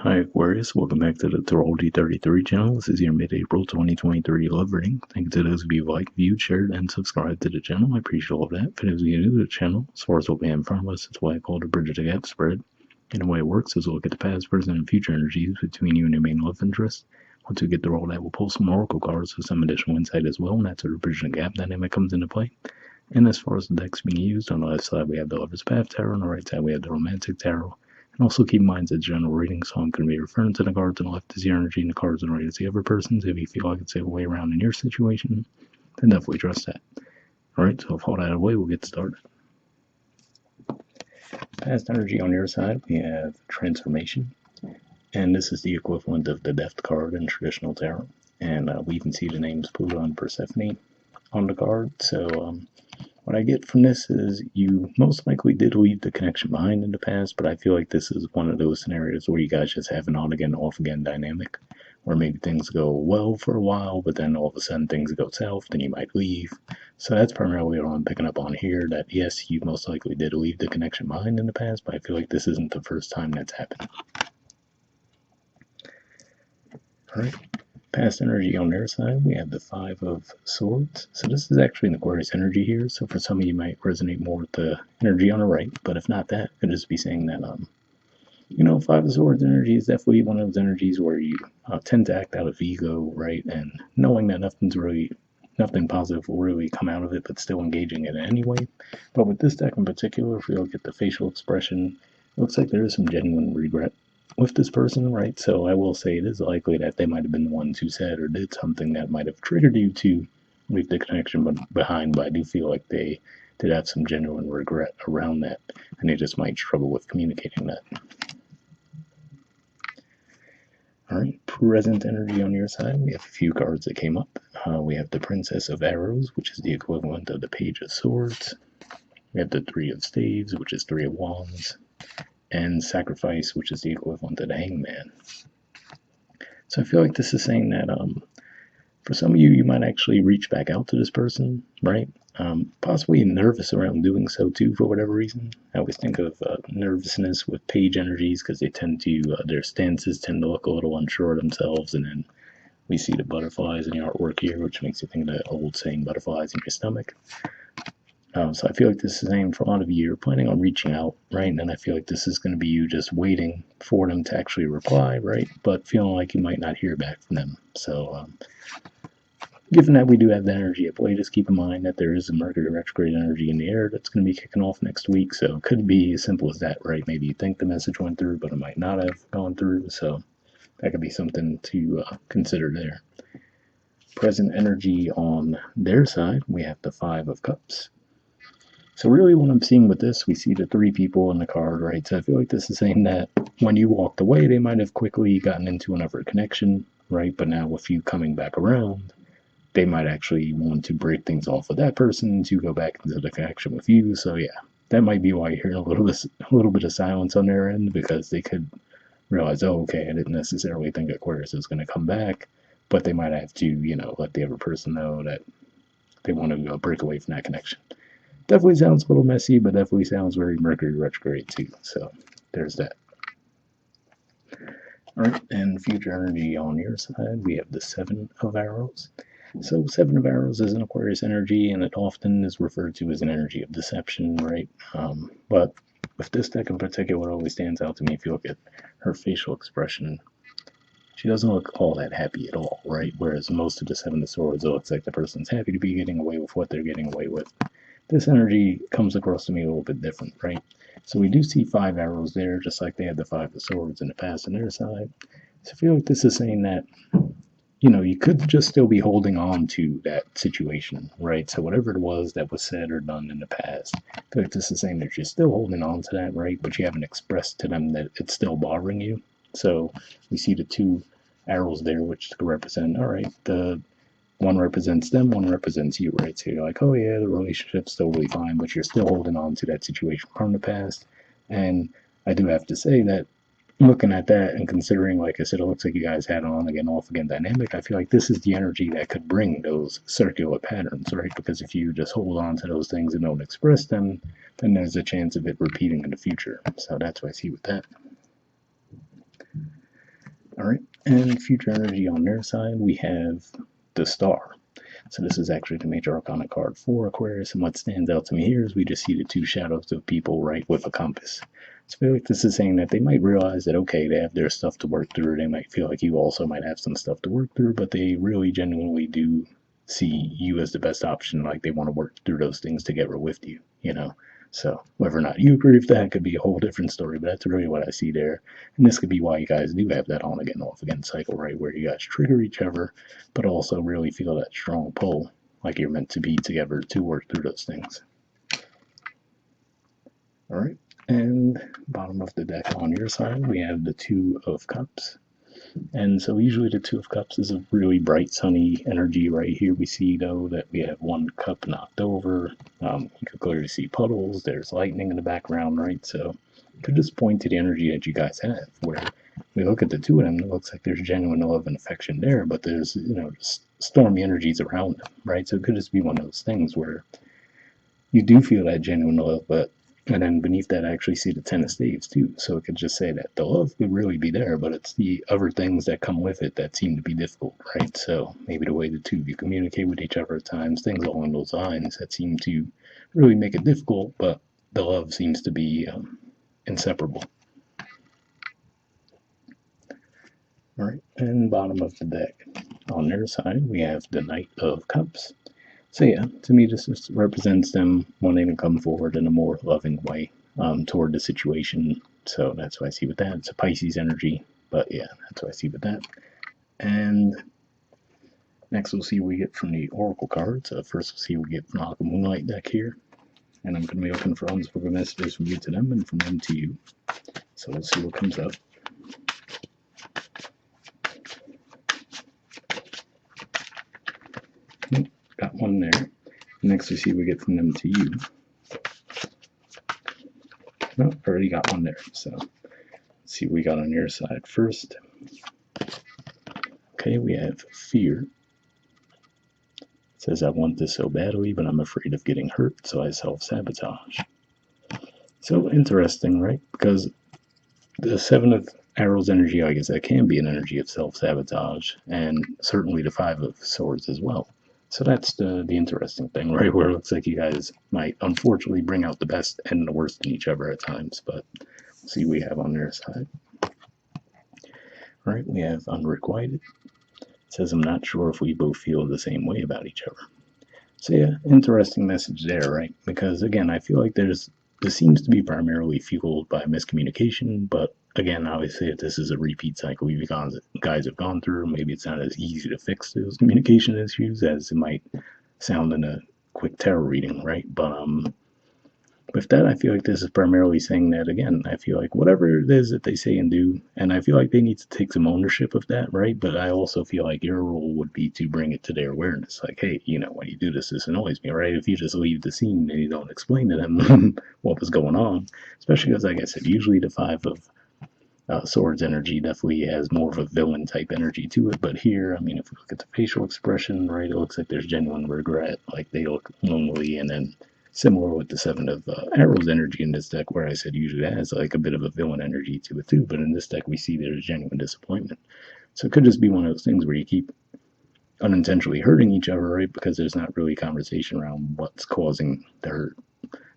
Hi Aquarius, welcome back to the Astrology 33 channel. This is your mid-April 2023 love reading. Thank you to those of you who like, viewed, shared, and subscribed to the channel. I appreciate all of that. For those of you new to the channel, as far as what we have in front of us, it's what I call the Bridge the Gap spread. And the way it works is we'll look at the past, present, and future energies between you and your main love interest. Once we get through all that, we'll pull some oracle cards with some additional insight as well, and that's where the Bridge the Gap dynamic comes into play. And as far as the decks being used, on the left side we have the Lover's Path Tarot, on the right side we have the Romantic Tarot. And also keep in mind it's a general reading, so I'm going to be referring to the cards on the left as your energy and the cards on the right as the other person's. If you feel like it's the way around in your situation, then definitely trust that. Alright, so with all that out of the way, we'll get started. Past energy on your side, we have Transformation. And this is the equivalent of the Death card in traditional tarot. And we even see the names Pluto and Persephone on the card. So what I get from this is you most likely did leave the connection behind in the past, but I feel like this is one of those scenarios where you guys just have an on again, off again dynamic, where maybe things go well for a while, but then all of a sudden things go south, then you might leave. So that's primarily what I'm picking up on here, that yes, you most likely did leave the connection behind in the past, but I feel like this isn't the first time that's happened. Alright. Past energy on their side, we have the Five of Swords. So this is actually an Aquarius energy here. So for some of you might resonate more with the energy on the right, but if not that, could just be saying that Five of Swords energy is definitely one of those energies where you tend to act out of ego, right? And knowing that nothing positive will really come out of it, but still engaging in it anyway. But with this deck in particular, if we look at the facial expression, it looks like there is some genuine regret with this person, right? So I will say it is likely that they might have been the ones who said or did something that might have triggered you to leave the connection behind, but I do feel like they did have some genuine regret around that, and they just might struggle with communicating that. Alright, present energy on your side, we have a few cards that came up. We have the Princess of Arrows, which is the equivalent of the Page of Swords. We have the Three of Staves, which is Three of Wands. And Sacrifice, which is the equivalent of the Hangman. So I feel like this is saying that for some of you, you might actually reach back out to this person, right? Possibly nervous around doing so too, for whatever reason. I always think of nervousness with page energies because they tend to, their stances tend to look a little unsure of themselves, and then we see the butterflies in the artwork here, which makes you think of that old saying, butterflies in your stomach. So I feel like this is saying for a lot of you, you're planning on reaching out, right? And I feel like this is going to be you just waiting for them to actually reply, right? But feeling like you might not hear back from them. So given that we do have the energy at play, just keep in mind that there is a Mercury retrograde energy in the air that's going to be kicking off next week. So it could be as simple as that, right? Maybe you think the message went through, but it might not have gone through. So that could be something to consider there. Present energy on their side, we have the Five of Cups. So really what I'm seeing with this, we see the three people in the card, right? So I feel like this is saying that when you walked away, they might have quickly gotten into another connection, right? But now with you coming back around, they might actually want to break things off with that person to go back into the connection with you. So yeah, that might be why you're hearing a little bit of silence on their end, because they could realize, oh, okay, I didn't necessarily think Aquarius is going to come back, but they might have to, let the other person know that they want to break away from that connection. Definitely sounds a little messy, but definitely sounds very Mercury retrograde too. So there's that. Alright, and future energy on your side, we have the Seven of Arrows. So Seven of Arrows is an Aquarius energy, and it often is referred to as an energy of deception, right? But with this deck in particular, it always stands out to me if you look at her facial expression. She doesn't look all that happy at all, right? Whereas most of the Seven of Swords, it looks like the person's happy to be getting away with what they're getting away with. This energy comes across to me a little bit different, right? So we do see five arrows there, just like they had the Five of Swords in the past on their side. So I feel like this is saying that, you could just still be holding on to that situation, right? So whatever it was that was said or done in the past, I feel like this is saying that you're still holding on to that, right? But you haven't expressed to them that it's still bothering you. So we see the two arrows there, which could represent, all right, the one represents them, one represents you, right? So you're like, oh yeah, the relationship's still really fine, but you're still holding on to that situation from the past. And I do have to say that looking at that and considering, like I said, it looks like you guys had an on again, off again dynamic, I feel like this is the energy that could bring those circular patterns, right? Because if you just hold on to those things and don't express them, then there's a chance of it repeating in the future. So that's what I see with that. And future energy on their side, we have the Star. So this is actually the major arcana card for Aquarius, and what stands out to me here is we just see the two shadows of people, right, with a compass. So I feel like this is saying that they might realize that, okay, they have their stuff to work through, they might feel like you also might have some stuff to work through, but they really genuinely do see you as the best option, like they want to work through those things together with you, you know? So whether or not you agree with that could be a whole different story, but that's really what I see there. And this could be why you guys do have that on again, off again cycle, right? Where you guys trigger each other, but also really feel that strong pull, like you're meant to be together to work through those things. All right. And bottom of the deck on your side, we have the Two of Cups. And so usually the Two of Cups is a really bright, sunny energy. Right here we see, though, that we have one cup knocked over. You can clearly see puddles. There's lightning in the background, right? So it could just point to the energy that you guys have, where we look at the two of them, it looks like there's genuine love and affection there, but there's, stormy energies around them, right? So it could just be one of those things where you do feel that genuine love, but and then beneath that, I actually see the Ten of Staves too. So it could just say that the love could really be there, but it's the other things that come with it that seem to be difficult, right? So maybe the way the two of you communicate with each other at times, things along those lines that seem to really make it difficult, but the love seems to be inseparable. All right, and bottom of the deck. On their side, we have the Knight of Cups. So yeah, to me, this just represents them wanting to come forward in a more loving way toward the situation. So that's what I see with that. It's a Pisces energy, but yeah, that's what I see with that. And next, we'll see what we get from the Oracle cards. First, we'll see what we get from the Moonlight deck here. And I'm going to be looking for unspoken messages from you to them and from them to you. So we'll see what comes up. Got one there. Next, we see what we get from them to you. No, already got one there. So let's see what we got on your side first. Okay, we have Fear. It says, I want this so badly, but I'm afraid of getting hurt, so I self-sabotage. So interesting, right? Because the Seven of Arrows energy, I guess that can be an energy of self-sabotage, and certainly the Five of Swords as well. So that's the interesting thing, right? Where it looks like you guys might unfortunately bring out the best and the worst in each other at times, but we'll see what we have on their side. All right, we have Unrequited. It says, I'm not sure if we both feel the same way about each other. So yeah, interesting message there, right? Because again, I feel like this seems to be primarily fueled by miscommunication, but again, obviously, if this is a repeat cycle you guys have gone through, maybe it's not as easy to fix those communication issues as it might sound in a quick tarot reading, right? But with that, I feel like this is primarily saying that, again, I feel like whatever it is that they say and do, and I feel like they need to take some ownership of that, right? But I also feel like your role would be to bring it to their awareness. Like, hey, when you do this, this annoys me, right? If you just leave the scene and you don't explain to them what was going on, especially because, like I said, usually the Five of Swords energy definitely has more of a villain type energy to it. But here, I mean, if we look at the facial expression, right, it looks like there's genuine regret. Like they look lonely, and then similar with the Seven of Arrows energy in this deck, where I said usually it has like a bit of a villain energy to it too. But in this deck, we see there's genuine disappointment. So it could just be one of those things where you keep unintentionally hurting each other, right? Because there's not really conversation around what's causing the hurt.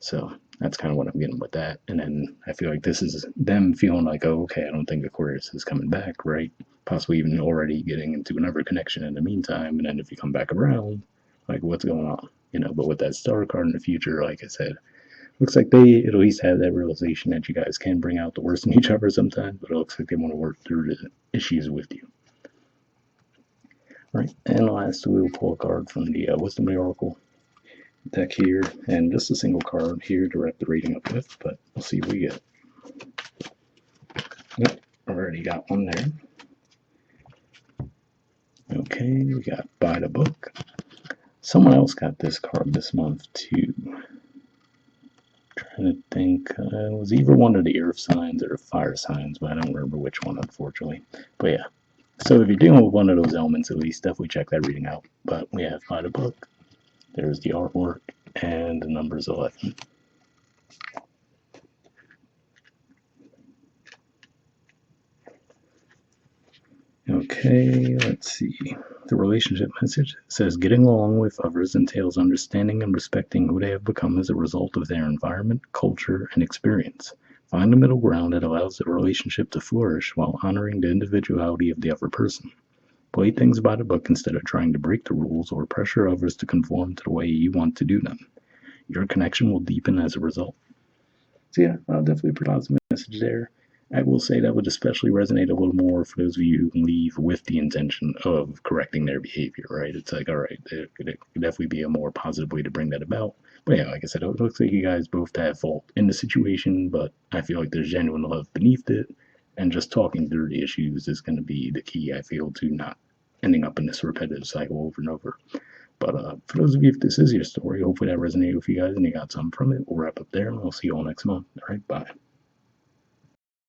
So that's kind of what I'm getting with that. And then I feel like this is them feeling like, oh, okay, I don't think Aquarius is coming back, right? Possibly even already getting into another connection in the meantime. And then if you come back around, like what's going on? But with that star card in the future, like I said, looks like they at least have that realization that you guys can bring out the worst in each other sometimes, but it looks like they want to work through the issues with you. All right, and last we'll pull a card from the Wisdom of the Oracle deck here, and just a single card here to wrap the reading up with, but we'll see what we get. Yep, already got one there. Okay, we got Buy the Book. Someone else got this card this month too. Trying to think, it was either one of the earth signs or the fire signs, but I don't remember which one, unfortunately. But yeah, so if you're dealing with one of those elements, at least definitely check that reading out. But we have Buy the Book. There's the artwork, and the number's 11. Okay, let's see. The relationship message says getting along with others entails understanding and respecting who they have become as a result of their environment, culture, and experience. Find a middle ground that allows the relationship to flourish while honoring the individuality of the other person. Play things by the book instead of trying to break the rules or pressure others to conform to the way you want to do them. Your connection will deepen as a result. So yeah, I'll definitely put a positive message there. I will say that would especially resonate a little more for those of you who leave with the intention of correcting their behavior, right? It's like, all right, it could definitely be a more positive way to bring that about. But yeah, like I said, it looks like you guys both have fault in the situation, but I feel like there's genuine love beneath it. And just talking through the issues is going to be the key, I feel, to not ending up in this repetitive cycle over and over. But for those of you, if this is your story, hopefully that resonated with you guys and you got something from it. We'll wrap up there and we'll see you all next month. All right, bye.